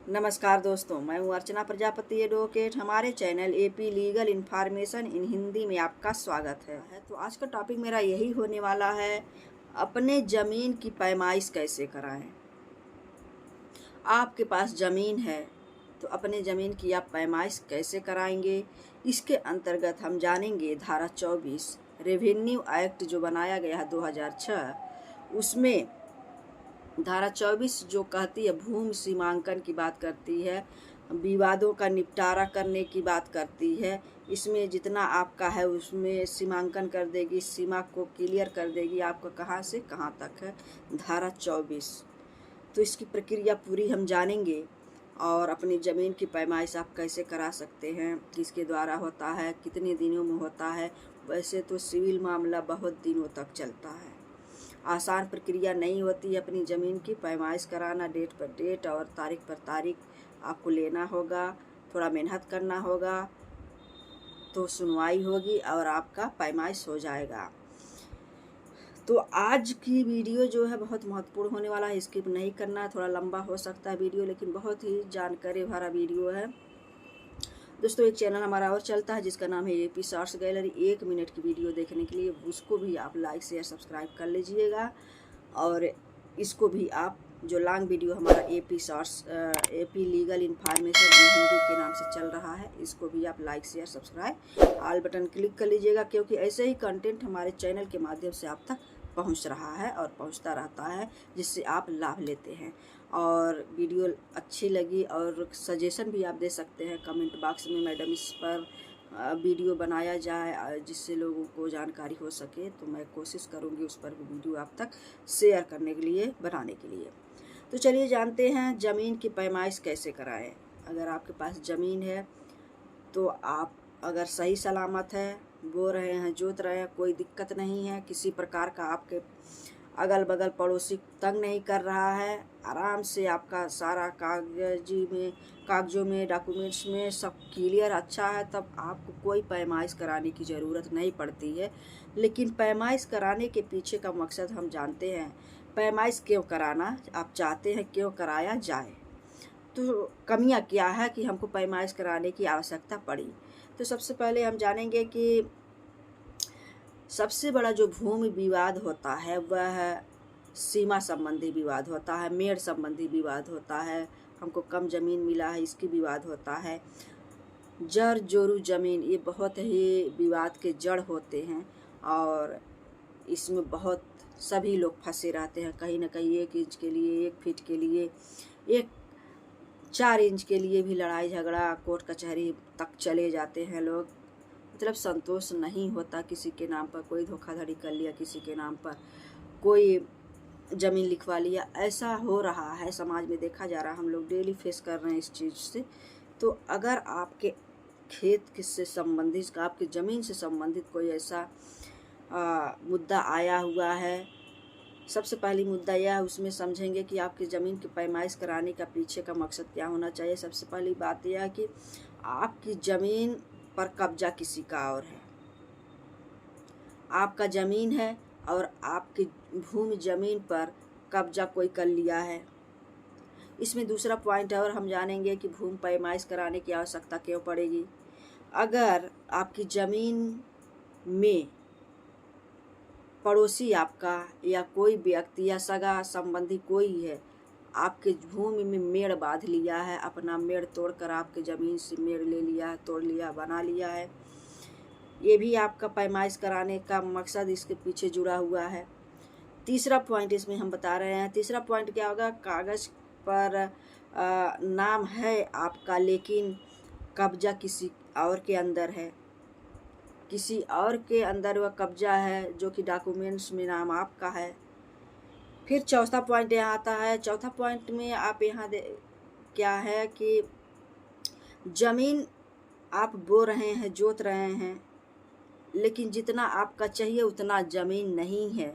नमस्कार दोस्तों, मैं हूँ अर्चना प्रजापति एडवोकेट। हमारे channel AP legal information in Hindi में आपका स्वागत है। तो आज का टॉपिक मेरा यही होने वाला है, अपने ज़मीन की पैमाइश कैसे कराएं। आपके पास ज़मीन है तो अपने ज़मीन की आप पैमाइश कैसे कराएंगे, इसके अंतर्गत हम जानेंगे धारा 24 रेवेन्यू एक्ट जो बनाया गया है 2006, उसमें धारा 24 जो कहती है भूमि सीमांकन की बात करती है, विवादों का निपटारा करने की बात करती है। इसमें जितना आपका है उसमें सीमांकन कर देगी, सीमा को क्लियर कर देगी आपका कहाँ से कहाँ तक है, धारा 24। तो इसकी प्रक्रिया पूरी हम जानेंगे और अपनी ज़मीन की पैमाइश आप कैसे करा सकते हैं, किसके द्वारा होता है, कितने दिनों में होता है। वैसे तो सिविल मामला बहुत दिनों तक चलता है, आसान प्रक्रिया नहीं होती है अपनी ज़मीन की पैमाइश कराना। डेट पर डेट और तारीख पर तारीख आपको लेना होगा, थोड़ा मेहनत करना होगा, तो सुनवाई होगी और आपका पैमाइश हो जाएगा। तो आज की वीडियो जो है बहुत महत्वपूर्ण होने वाला है, स्किप नहीं करना है। थोड़ा लंबा हो सकता है वीडियो, लेकिन बहुत ही जानकारी भरा वीडियो है। दोस्तों, एक चैनल हमारा और चलता है जिसका नाम है एपी शॉर्ट्स गैलरी। 1 मिनट की वीडियो देखने के लिए उसको भी आप लाइक शेयर सब्सक्राइब कर लीजिएगा, और इसको भी आप जो लॉन्ग वीडियो हमारा एपी लीगल इन्फॉर्मेशन हिंदी के नाम से चल रहा है, इसको भी आप like share subscribe all button click कर लीजिएगा, क्योंकि ऐसे ही कंटेंट हमारे चैनल के माध्यम से आप तक पहुंच रहा है और पहुंचता रहता है, जिससे आप लाभ लेते हैं। और वीडियो अच्छी लगी और सजेशन भी आप दे सकते हैं कमेंट बॉक्स में, मैडम इस पर वीडियो बनाया जाए जिससे लोगों को जानकारी हो सके, तो मैं कोशिश करूंगी उस पर भी वीडियो आप तक शेयर करने के लिए, बनाने के लिए। तो चलिए जानते हैं ज़मीन की पैमाइश कैसे कराएं। अगर आपके पास ज़मीन है तो आप अगर सही सलामत है, बो रहे हैं, जोत रहे हैं, कोई दिक्कत नहीं है, किसी प्रकार का आपके अगल बगल पड़ोसी तंग नहीं कर रहा है, आराम से आपका सारा कागजों में डॉक्यूमेंट्स में सब क्लियर अच्छा है, तब आपको कोई पैमाइश कराने की ज़रूरत नहीं पड़ती है। लेकिन पैमाइश कराने के पीछे का मकसद हम जानते हैं। पैमाइश क्यों कराना आप चाहते हैं, क्यों कराया जाए, तो कमियां क्या है कि हमको पैमाइश कराने की आवश्यकता पड़ी। तो सबसे पहले हम जानेंगे कि सबसे बड़ा जो भूमि विवाद होता है वह सीमा संबंधी विवाद होता है, मेड़ संबंधी विवाद होता है, हमको कम ज़मीन मिला है इसकी विवाद होता है, जर जोरू ज़मीन, ये बहुत ही विवाद के जड़ होते हैं। और इसमें बहुत सभी लोग फंसे रहते हैं, कहीं ना कहीं 1 इंच के लिए, 1 फीट के लिए, 4 इंच के लिए भी लड़ाई झगड़ा, कोर्ट कचहरी तक चले जाते हैं लोग। मतलब संतोष नहीं होता, किसी के नाम पर कोई धोखाधड़ी कर लिया, किसी के नाम पर कोई ज़मीन लिखवा लिया, ऐसा हो रहा है समाज में, देखा जा रहा है, हम लोग डेली फेस कर रहे हैं इस चीज़ से। तो अगर आपके खेत से संबंधित, आपकी ज़मीन से संबंधित कोई ऐसा मुद्दा आया हुआ है, सबसे पहली मुद्दा यह है, उसमें समझेंगे कि आपकी ज़मीन की पैमाइश कराने का पीछे का मकसद क्या होना चाहिए। सबसे पहली बात यह है कि आपकी ज़मीन पर कब्जा किसी का और है, आपका ज़मीन है और आपकी भूमि ज़मीन पर कब्जा कोई कर लिया है। इसमें दूसरा पॉइंट है, और हम जानेंगे कि भूमि पैमाइश कराने की आवश्यकता क्यों पड़ेगी। अगर आपकी ज़मीन में पड़ोसी आपका या कोई व्यक्ति या सगा संबंधी कोई है, आपके भूमि में मेड़ बांध लिया है, अपना मेड़ तोड़कर आपके ज़मीन से मेड़ ले लिया है, तोड़ लिया, बना लिया है, ये भी आपका पैमाइश कराने का मकसद इसके पीछे जुड़ा हुआ है। तीसरा पॉइंट इसमें हम बता रहे हैं, तीसरा पॉइंट क्या होगा, कागज़ पर नाम है आपका, लेकिन कब्जा किसी और के अंदर है, किसी और के अंदर वह कब्जा है, जो कि डॉक्यूमेंट्स में नाम आपका है। फिर चौथा पॉइंट यहाँ आता है, चौथा पॉइंट में आप यहाँ क्या है कि ज़मीन आप बो रहे हैं, जोत रहे हैं, लेकिन जितना आपका चाहिए उतना ज़मीन नहीं है,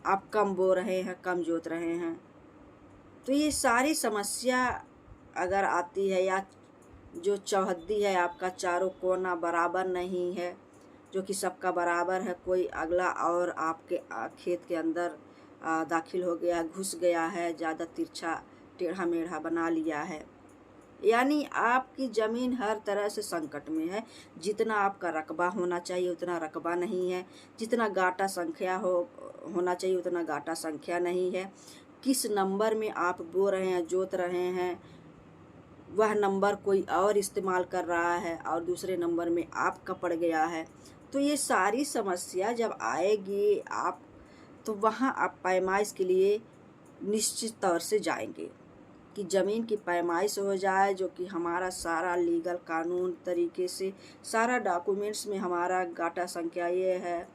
आप कम बो रहे हैं, कम जोत रहे हैं। तो ये सारी समस्या अगर आती है, या जो चौहद्दी है आपका, चारों कोना बराबर नहीं है, जो कि सबका बराबर है, कोई अगला और आपके खेत के अंदर दाखिल हो गया, घुस गया है, ज़्यादा तिरछा टेढ़ा मेढ़ा बना लिया है, यानी आपकी ज़मीन हर तरह से संकट में है। जितना आपका रकबा होना चाहिए उतना रकबा नहीं है, जितना गाटा संख्या होना चाहिए उतना गाटा संख्या नहीं है। किस नंबर में आप बो रहे हैं, जोत रहे हैं, वह नंबर कोई और इस्तेमाल कर रहा है और दूसरे नंबर में आपका पड़ गया है। तो ये सारी समस्या जब आएगी आप, तो वहाँ आप पैमाइश के लिए निश्चित तौर से जाएंगे कि ज़मीन की पैमाइश हो जाए, जो कि हमारा सारा लीगल कानून तरीके से सारा डॉक्यूमेंट्स में हमारा गाटा संख्या ये है,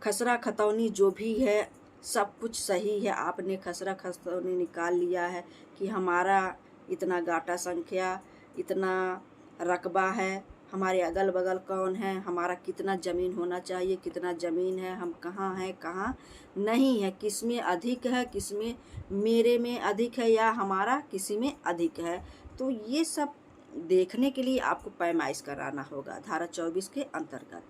खसरा खतौनी जो भी है सब कुछ सही है। आपने खसरा खतौनी निकाल लिया है कि हमारा इतना गाटा संख्या, इतना रकबा है, हमारे अगल बगल कौन है, हमारा कितना ज़मीन होना चाहिए, कितना ज़मीन है, हम कहाँ हैं कहाँ नहीं है, किस में अधिक है, किस में मेरे में अधिक है या हमारा किसी में अधिक है। तो ये सब देखने के लिए आपको पैमाइश कराना होगा धारा 24 के अंतर्गत।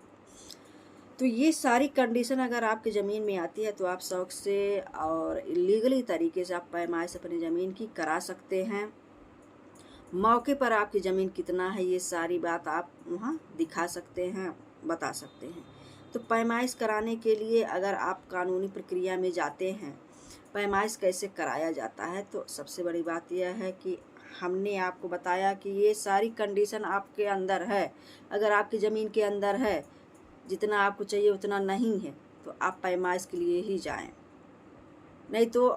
तो ये सारी कंडीशन अगर आपकी ज़मीन में आती है तो आप शौक से और लीगली तरीके से आप पैमाइश अपनी ज़मीन की करा सकते हैं। मौके पर आपकी ज़मीन कितना है ये सारी बात आप वहाँ दिखा सकते हैं, बता सकते हैं। तो पैमाइश कराने के लिए अगर आप कानूनी प्रक्रिया में जाते हैं, पैमाइश कैसे कराया जाता है, तो सबसे बड़ी बात यह है कि हमने आपको बताया कि ये सारी कंडीशन आपके अंदर है। अगर आपकी ज़मीन के अंदर है, जितना आपको चाहिए उतना नहीं है, तो आप पैमाइश के लिए ही जाएं, नहीं तो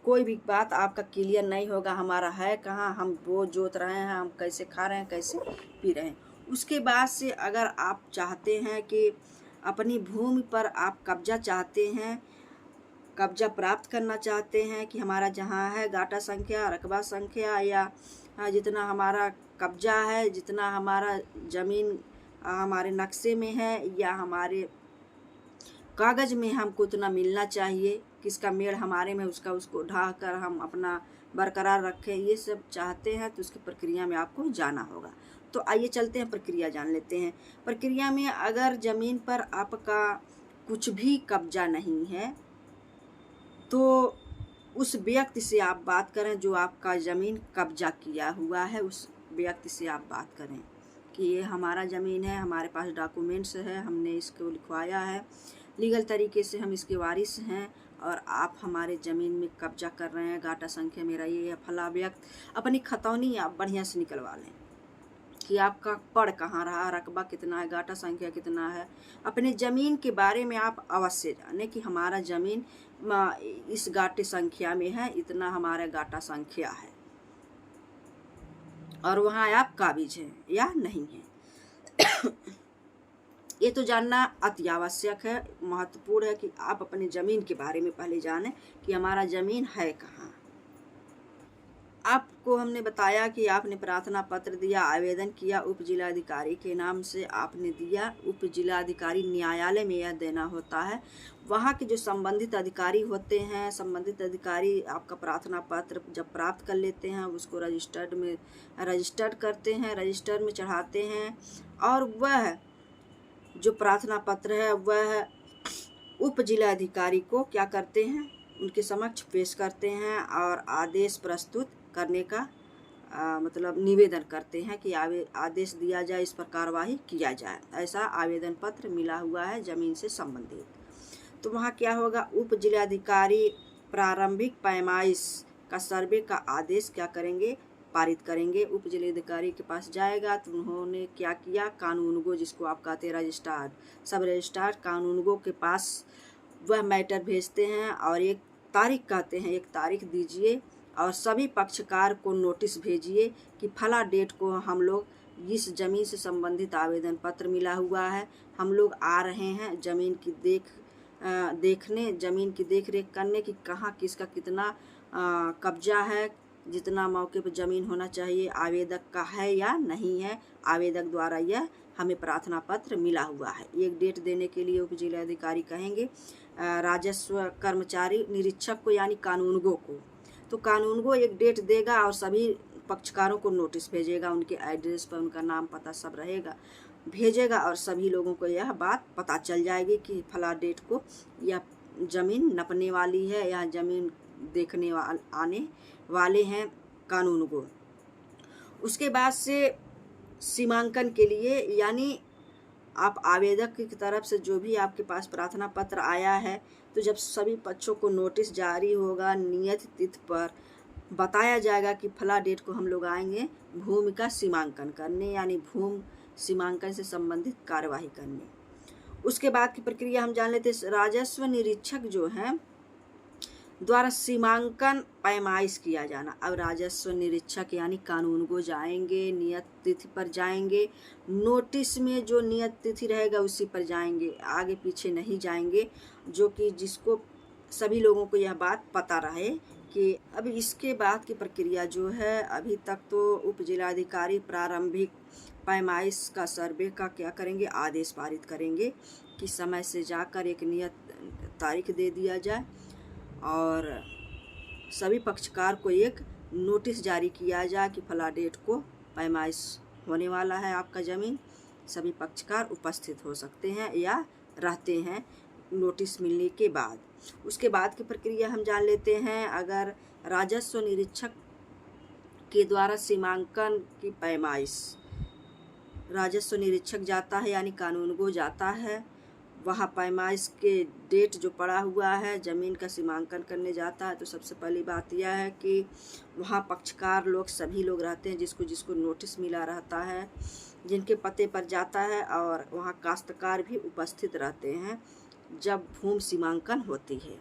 कोई भी बात आपका क्लियर नहीं होगा। हमारा है कहाँ, हम वो जोत रहे हैं, हम कैसे खा रहे हैं, कैसे पी रहे हैं। उसके बाद से अगर आप चाहते हैं कि अपनी भूमि पर आप कब्जा चाहते हैं, कब्जा प्राप्त करना चाहते हैं कि हमारा जहाँ है गाटा संख्या, रकबा संख्या या जितना हमारा कब्जा है, जितना हमारा ज़मीन हमारे नक्शे में है या हमारे कागज़ में हमको उतना मिलना चाहिए, किसका मेल हमारे में उसका उसको ढा कर हम अपना बरकरार रखें, ये सब चाहते हैं तो उसकी प्रक्रिया में आपको जाना होगा। तो आइए चलते हैं, प्रक्रिया जान लेते हैं। प्रक्रिया में अगर ज़मीन पर आपका कुछ भी कब्जा नहीं है तो उस व्यक्ति से आप बात करें जो आपका ज़मीन कब्जा किया हुआ है, उस व्यक्ति से आप बात करें कि ये हमारा ज़मीन है, हमारे पास डॉक्यूमेंट्स है, हमने इसको लिखवाया है, लीगल तरीके से हम इसके वारिस हैं और आप हमारे ज़मीन में कब्जा कर रहे हैं, गाटा संख्या मेरा ये है। फला व्यक्ति अपनी खतौनी आप बढ़िया से निकलवा लें कि आपका पड़ कहाँ रहा, रकबा कितना है, गाटा संख्या कितना है। अपने ज़मीन के बारे में आप अवश्य जानें कि हमारा ज़मीन इस गाटे संख्या में है, इतना हमारा गाटा संख्या है और वहाँ आप काबिज हैं या नहीं है। ये तो जानना अति आवश्यक है, महत्वपूर्ण है कि आप अपनी ज़मीन के बारे में पहले जानें कि हमारा ज़मीन है कहाँ। आपको हमने बताया कि आपने प्रार्थना पत्र दिया, आवेदन किया, उप जिलाधिकारी के नाम से आपने दिया। उप जिलाधिकारी न्यायालय में यह देना होता है। वहाँ के जो संबंधित अधिकारी होते हैं, संबंधित अधिकारी आपका प्रार्थना पत्र जब प्राप्त कर लेते हैं उसको रजिस्टर्ड करते हैं, रजिस्टर में चढ़ाते हैं और वह जो प्रार्थना पत्र है वह उप जिलाधिकारी को क्या करते हैं, उनके समक्ष पेश करते हैं और आदेश प्रस्तुत करने का मतलब निवेदन करते हैं कि आदेश दिया जाए, इस पर कार्रवाई किया जाए। ऐसा आवेदन पत्र मिला हुआ है ज़मीन से संबंधित। तो वहाँ क्या होगा, उप जिलाधिकारी प्रारंभिक पैमाइश का सर्वे का आदेश क्या करेंगे, पारित करेंगे। उप जिलाधिकारी के पास जाएगा तो उन्होंने क्या किया, कानूनगो जिसको आप कहते हैं रजिस्ट्रार, सब रजिस्ट्रार कानूनगो के पास वह मैटर भेजते हैं और एक तारीख कहते हैं, एक तारीख दीजिए और सभी पक्षकार को नोटिस भेजिए कि फला डेट को हम लोग इस ज़मीन से संबंधित आवेदन पत्र मिला हुआ है, हम लोग आ रहे हैं ज़मीन की देखने, ज़मीन की देख रेख करने की कहाँ किसका कितना कब्जा है, जितना मौके पर ज़मीन होना चाहिए आवेदक का है या नहीं है, आवेदक द्वारा यह हमें प्रार्थना पत्र मिला हुआ है। एक डेट देने के लिए उप जिलाधिकारी कहेंगे राजस्व कर्मचारी निरीक्षक को यानी कानूनगो को, तो कानूनगो एक डेट देगा और सभी पक्षकारों को नोटिस भेजेगा, उनके एड्रेस पर उनका नाम पता सब रहेगा, भेजेगा और सभी लोगों को यह बात पता चल जाएगी कि फला डेट को यह ज़मीन नपने वाली है या ज़मीन देखने आने वाले हैं कानूनगो। उसके बाद से सीमांकन के लिए, यानी आप आवेदक की तरफ से जो भी आपके पास प्रार्थना पत्र आया है, तो जब सभी पक्षों को नोटिस जारी होगा, नियत तिथि पर बताया जाएगा कि फला डेट को हम लोग आएंगे भूमि का सीमांकन करने, यानी भूमि सीमांकन से संबंधित कार्यवाही करने। उसके बाद की प्रक्रिया हम जान लेते हैं। राजस्व निरीक्षक जो है द्वारा सीमांकन पैमाइश किया जाना। अब राजस्व निरीक्षक यानी कानून को जाएंगे, नियत तिथि पर जाएंगे, नोटिस में जो नियत तिथि रहेगा उसी पर जाएंगे, आगे पीछे नहीं जाएंगे, जो कि जिसको सभी लोगों को यह बात पता रहे कि अब इसके बाद की प्रक्रिया जो है, अभी तक तो उप जिलाधिकारी प्रारंभिक पैमाइश का सर्वे का क्या करेंगे, आदेश पारित करेंगे कि समय से जाकर एक नियत तारीख दे दिया जाए और सभी पक्षकार को एक नोटिस जारी किया जाए कि फला डेट को पैमाइश होने वाला है आपका ज़मीन। सभी पक्षकार उपस्थित हो सकते हैं या रहते हैं नोटिस मिलने के बाद। उसके बाद की प्रक्रिया हम जान लेते हैं। अगर राजस्व निरीक्षक के द्वारा सीमांकन की पैमाइश, राजस्व निरीक्षक जाता है यानी कानून को जाता है, वहाँ पैमाइश के डेट जो पड़ा हुआ है ज़मीन का सीमांकन करने जाता है, तो सबसे पहली बात यह है कि वहाँ पक्षकार लोग सभी लोग रहते हैं जिसको जिसको नोटिस मिला रहता है, जिनके पते पर जाता है, और वहाँ काश्तकार भी उपस्थित रहते हैं जब भूमि सीमांकन होती है,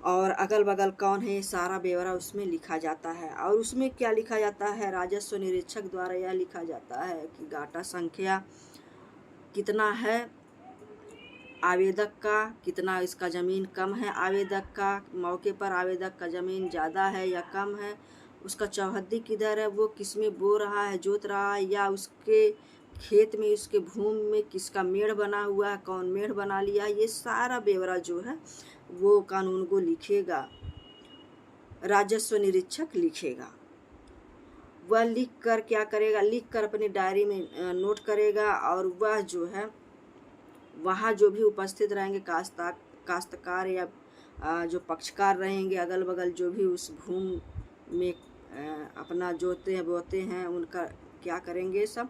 और अगल बगल कौन है सारा ब्यौरा उसमें लिखा जाता है। और उसमें क्या लिखा जाता है, राजस्व निरीक्षक द्वारा यह लिखा जाता है कि गाटा संख्या कितना है आवेदक का, कितना इसका ज़मीन कम है आवेदक का, मौके पर आवेदक का ज़मीन ज़्यादा है या कम है, उसका चौहद्दी किधर है, वो किस में बो रहा है, जोत रहा है, या उसके खेत में उसके भूमि में किसका मेढ़ बना हुआ है, कौन मेढ़ बना लिया है, ये सारा ब्यौरा जो है वो कानून को लिखेगा, राजस्व निरीक्षक लिखेगा। वह लिख कर क्या करेगा, लिख कर अपनी डायरी में नोट करेगा, और वह जो है वहाँ जो भी उपस्थित रहेंगे काश्तकार या जो पक्षकार रहेंगे अगल बगल, जो भी उस भूमि में अपना जोते हैं बोते हैं, उनका क्या करेंगे, सब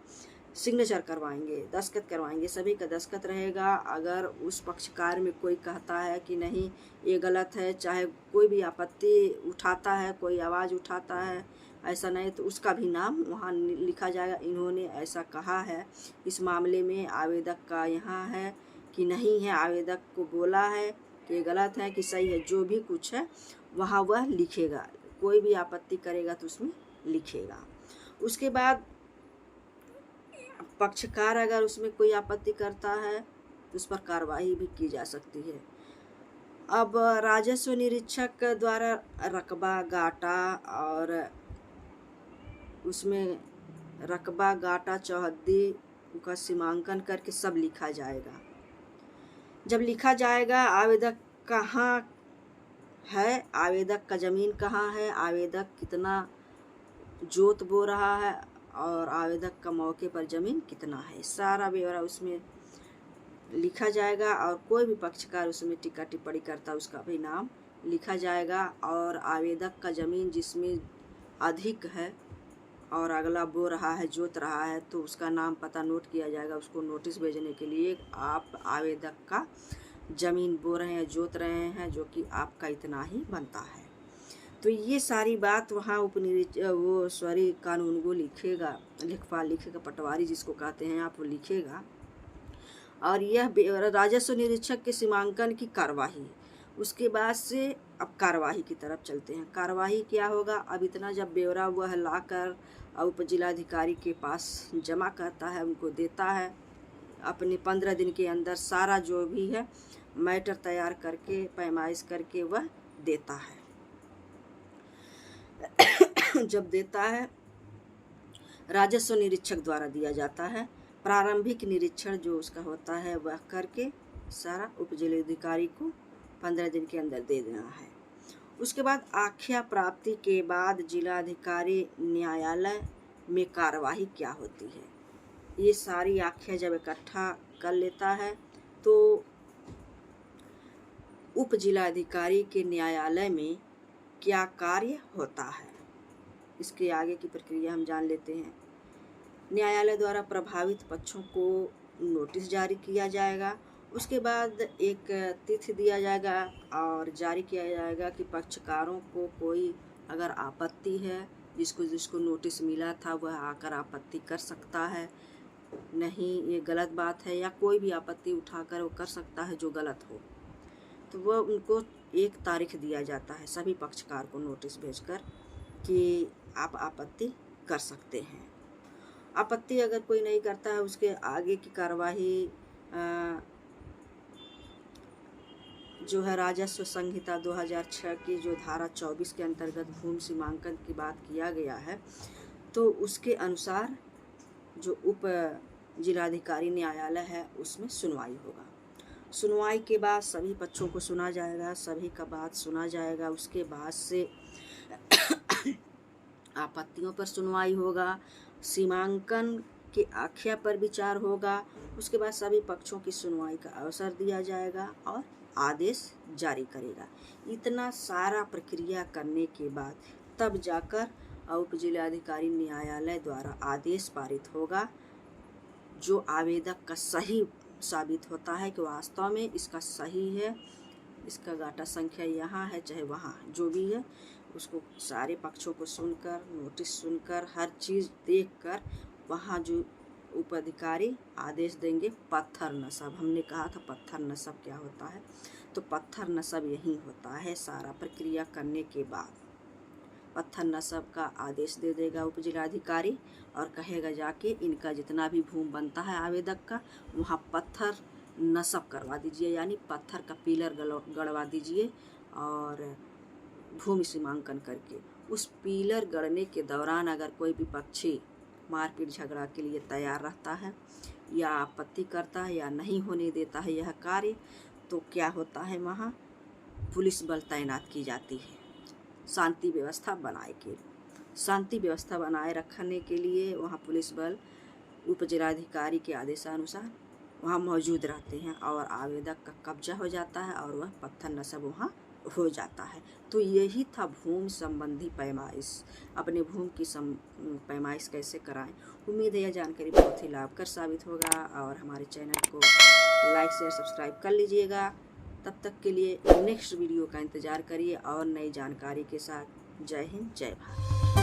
सिग्नेचर करवाएंगे, दस्तखत करवाएंगे, सभी का दस्तखत रहेगा। अगर उस पक्षकार में कोई कहता है कि नहीं ये गलत है, चाहे कोई भी आपत्ति उठाता है, कोई आवाज़ उठाता है ऐसा नहीं, तो उसका भी नाम वहाँ लिखा जाएगा, इन्होंने ऐसा कहा है, इस मामले में आवेदक का यहाँ है कि नहीं है, आवेदक को बोला है कि गलत है कि सही है, जो भी कुछ है वहाँ वह लिखेगा, कोई भी आपत्ति करेगा तो उसमें लिखेगा। उसके बाद पक्षकार अगर उसमें कोई आपत्ति करता है तो उस पर कार्रवाई भी की जा सकती है। अब राजस्व निरीक्षक द्वारा रकबा गाटा, और उसमें रकबा गाटा चौहद्दी का सीमांकन करके सब लिखा जाएगा। जब लिखा जाएगा आवेदक कहाँ है, आवेदक का ज़मीन कहाँ है, आवेदक कितना जोत बो रहा है, और आवेदक का मौके पर ज़मीन कितना है, सारा ब्यौरा उसमें लिखा जाएगा। और कोई भी पक्षकार उसमें टीका टिप्पणी करता उसका भी नाम लिखा जाएगा। और आवेदक का ज़मीन जिसमें अधिक है और अगला बो रहा है, जोत रहा है, तो उसका नाम पता नोट किया जाएगा, उसको नोटिस भेजने के लिए आप आवेदक का ज़मीन बो रहे हैं, जोत रहे हैं, जो कि आपका इतना ही बनता है। तो ये सारी बात वहाँ कानून को लिखेगा, लेखपाल लिखेगा, पटवारी जिसको कहते हैं आप, वो लिखेगा। और यह राजस्व निरीक्षक के सीमांकन की कार्यवाही। उसके बाद से अब कार्यवाही की तरफ चलते हैं। कार्यवाही क्या होगा, अब इतना जब ब्यौरा वह लाकर उप जिलाधिकारी के पास जमा करता है, उनको देता है, अपने 15 दिन के अंदर सारा जो भी है मैटर तैयार करके पैमाइश करके वह देता है। जब देता है राजस्व निरीक्षक द्वारा दिया जाता है, प्रारंभिक निरीक्षण जो उसका होता है वह करके सारा उप जिलाधिकारी को 15 दिन के अंदर दे देना है। उसके बाद आख्या प्राप्ति के बाद जिलाधिकारी न्यायालय में कार्यवाही क्या होती है, ये सारी आख्या जब इकट्ठा कर लेता है तो उप जिलाधिकारी के न्यायालय में क्या कार्य होता है। इसके आगे की प्रक्रिया हम जान लेते हैं। न्यायालय द्वारा प्रभावित पक्षों को नोटिस जारी किया जाएगा। उसके बाद एक तिथि दिया जाएगा और जारी किया जाएगा कि पक्षकारों को कोई अगर आपत्ति है, जिसको नोटिस मिला था वह आकर आपत्ति कर सकता है, नहीं ये गलत बात है, या कोई भी आपत्ति उठाकर वो कर सकता है जो गलत हो, तो वह उनको एक तारीख दिया जाता है सभी पक्षकार को नोटिस भेजकर कि आप आपत्ति कर सकते हैं। आपत्ति अगर कोई नहीं करता है, उसके आगे की कार्यवाही जो है राजस्व संहिता 2006 की जो धारा 24 के अंतर्गत भूमि सीमांकन की बात किया गया है, तो उसके अनुसार जो उप जिलाधिकारी न्यायालय है उसमें सुनवाई होगा। सुनवाई के बाद सभी पक्षों को सुना जाएगा, सभी का बात सुना जाएगा। उसके बाद से आपत्तियों पर सुनवाई होगा, सीमांकन के आख्या पर विचार होगा। उसके बाद सभी पक्षों की सुनवाई का अवसर दिया जाएगा और आदेश जारी करेगा। इतना सारा प्रक्रिया करने के बाद तब जाकर उप जिलाधिकारी न्यायालय द्वारा आदेश पारित होगा, जो आवेदक का सही साबित होता है कि वास्तव में इसका सही है, इसका गाटा संख्या यहाँ है चाहे वहाँ जो भी है, उसको सारे पक्षों को सुनकर, नोटिस सुनकर, हर चीज़ देखकर वहाँ जो उपअधिकारी आदेश देंगे पत्थर नस्ब। हमने कहा था पत्थर नस्ब क्या होता है, तो पत्थर नस्ब यही होता है। सारा प्रक्रिया करने के बाद पत्थर नस्ब का आदेश दे देगा उप जिलाधिकारी और कहेगा जाके इनका जितना भी भूमि बनता है आवेदक का, वहाँ पत्थर नस्ब करवा दीजिए, यानी पत्थर का पिलर गड़वा दीजिए और भूमि सीमांकन करके। उस पिलर गड़ने के दौरान अगर कोई विपक्षी मारपीट झगड़ा के लिए तैयार रहता है या आपत्ति करता है या नहीं होने देता है यह कार्य, तो क्या होता है, वहाँ पुलिस बल तैनात की जाती है शांति व्यवस्था बनाए रखने के लिए। वहाँ पुलिस बल उप जिलाधिकारी के आदेशानुसार वहाँ मौजूद रहते हैं और आवेदक का कब्जा हो जाता है और वह पत्थर नस्ब वहाँ हो जाता है। तो यही था भूमि संबंधी पैमाइश। अपने भूमि की पैमाइश कैसे कराएं। उम्मीद है यह जानकारी बहुत ही लाभकर साबित होगा और हमारे चैनल को लाइक शेयर सब्सक्राइब कर लीजिएगा। तब तक के लिए नेक्स्ट वीडियो का इंतज़ार करिए और नई जानकारी के साथ। जय हिंद, जय भारत।